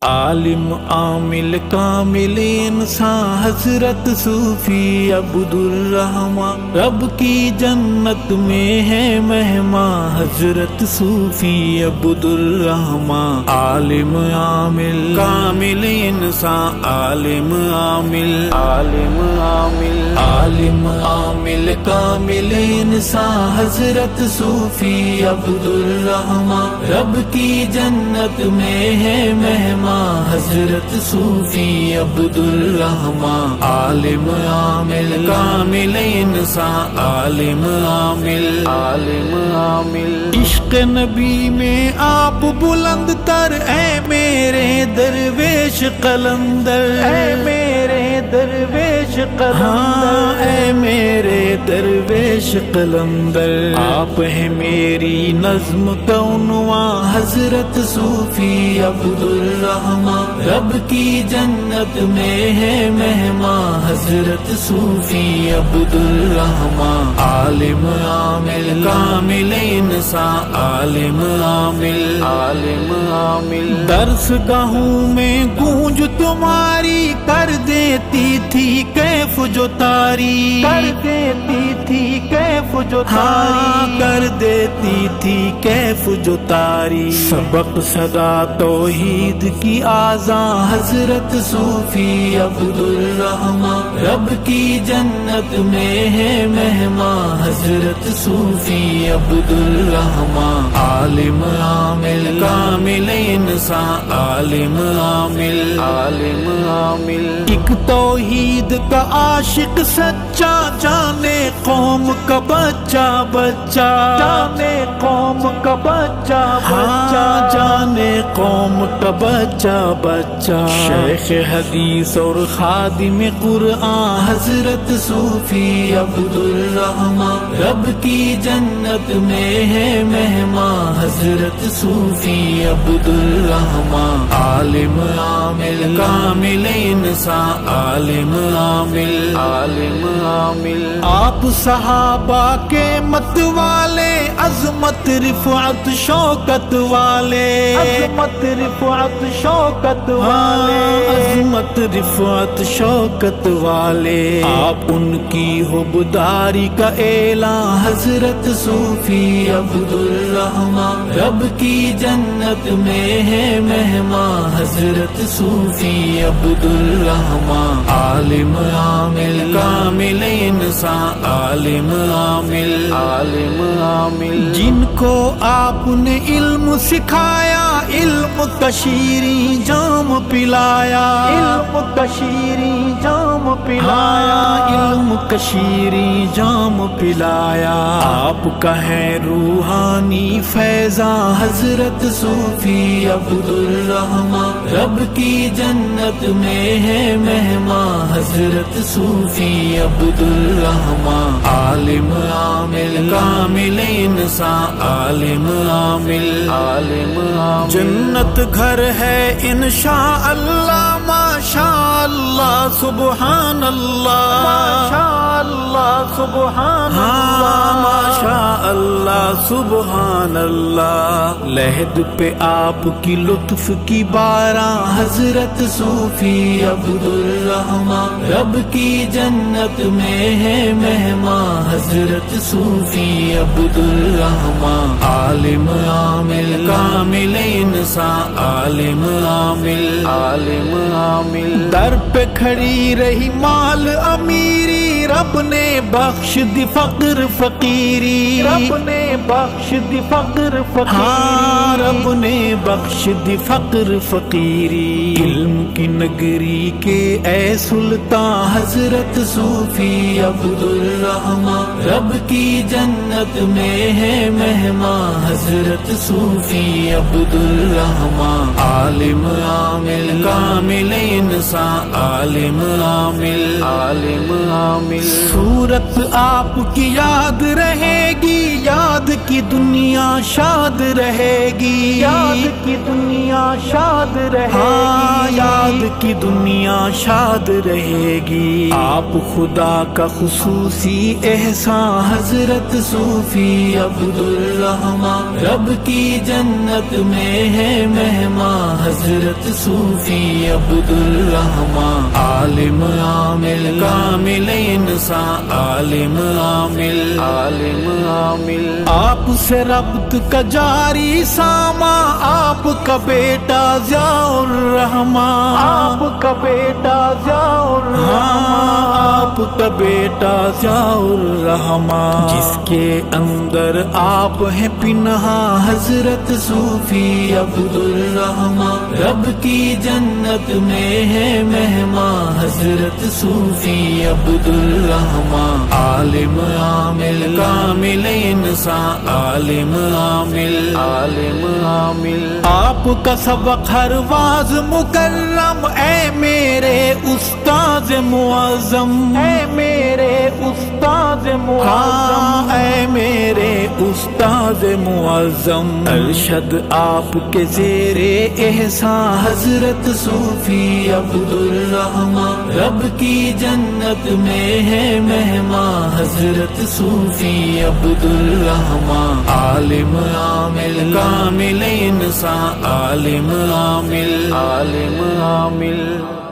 عالم عامل کامل انسان حضرت صوفی عبد الرحمن، رب کی جنت میں ہے مہمان حضرت صوفی عبد الرحمن۔ عالم عامل کامل انسان، عالم عامل عالم عامل عالم عامل کامل انسان حضرت صوفی عبد الرحمن، رب کی جنت میں ہے مہمان حضرت صوفی عبد الرحمن۔ عالم عامل کامل انسان، عالم عامل عالم عامل، عشق نبی میں آپ بلند تر، اے میرے درویش قلندر، اے میرے درویش قلندر، اے میرے درویش قلندر، آپ ہیں میری نظم کا عنوان حضرت صوفی عبد الرحمن، رب کی جنت میں ہے مہمان حضرت صوفی عبد الرحمن۔ عالم عامل کامل انسان، عالم عامل عالم عامل، درس گاہوں میں گونج تمہاری کر دیتی تھی کیف جو تاری، کر دیتی تھی کیف جو تاری، کر دیتی تھی کیف جو تاری، سبق صدا توحید کی آذان حضرت صوفی عبد الرحمن، رب کی جنت میں ہے مہمان حضرت صوفی عبد الرحمن۔ عالم عامل کامل انسان، عالم عامل عالم عامل، ایک توحید کا عاشق سچا، جانے قوم کا بچہ بچہ، جانے قوم کا بچہ بچہ، جانے قوم کا بچہ بچہ، شیخ حدیث اور خادم قرآن حضرت صوفی عبد الرحمن، رب کی جنت میں ہے مہمان حضرت صوفی عبد الرحمن۔ عالم عامل کامل انسان، عالم عامل عالم عامل، آپ صحابہ کے مت والے، عظمت رفعت شوکت والے، عظمت رفعت شوکت والے، عظمت رفعت شوکت والے، آپ ان کی حبداری کا اعلان حضرت صوفی عبد الرحمن، رب کی جنت میں ہے مہمان حضرت صوفی عبد الرحمن۔ عالم عامل کامل انسان، عالم عامل عالم عامل، جن کو آپ نے علم سکھایا، علم کا شیریں جام پلایا، علم کا شیریں جام پلایا، علم کا شیریں جام پلایا، آپ کا ہے روحانی فیضان حضرت صوفی عبد الرحمن، رب کی جنت میں ہے مہمان حضرت صوفی عبد الرحمن۔ عالم عامل کامل انسان، عالم عامل عالم عامل، جنت گھر ہے انشاءاللہ، ماشاء اللہ سبحان اللہ، ماشاء اللہ سبحان اللہ، ماشاء اللہ سبحان اللہ، لحد پہ آپ کی لطف کی باران حضرت صوفی عبد الرحمن، رب کی جنت میں ہے مہمان حضرت صوفی عبد الرحمن۔ عالم عامل کامل انسان، عالم عامل عالم عامل، در پہ کھڑی رہی مال امیری، رب نے بخش دی فقر فقیری، رب نے بخش دی فقر فقیری، رب نے بخش دی فقر فقیری، علم کی نگری کے اے سلطان حضرت صوفی عبد الرحمن، رب کی جنت میں ہے مہمان حضرت صوفی عبد الرحمن۔ عالم عامل کامل انسان، عالم عامل عالم عامل، صورت آپ کی یاد رہے گی، یاد کی دنیا شاد رہے گی، یاد کی دنیا شاد رہے گی، یاد کی دنیا شاد رہے گی، آپ خدا کا خصوصی احسان حضرت صوفی عبد الرحمن، رب کی جنت میں ہے مہمان حضرت صوفی عبدالرحمن، عالم عامل کامل انسان، عالم عامل، عالم عامل، آپ سے ربط کا جاری ساما، آپ کا بیٹا ضیاء الرحمن، آپ کا بیٹا ضیاء الرحمن، آپ کا بیٹا ضیاء الرحمن، جس کے اندر آپ ہیں پنہا حضرت صوفی عبدالرحمن، رب کی جنت میں ہے مہمان حضرت صوفی عبدالرحمن، عالم عامل کامل انسان، عالم عامل، عالم عامل، آپ کا سبق ہر واز مکرم، اے میرے استاد معظم، اے میرے استاد معظم، اے میرے استاد معظم، ارشد آپ کے زیر احسان حضرت صوفی عبدالرحمن، رب کی جنت میں ہے مہمان حضرت صوفی عبدالرحمن، عالم عامل کامل انسان، عالم عامل، عالم عامل۔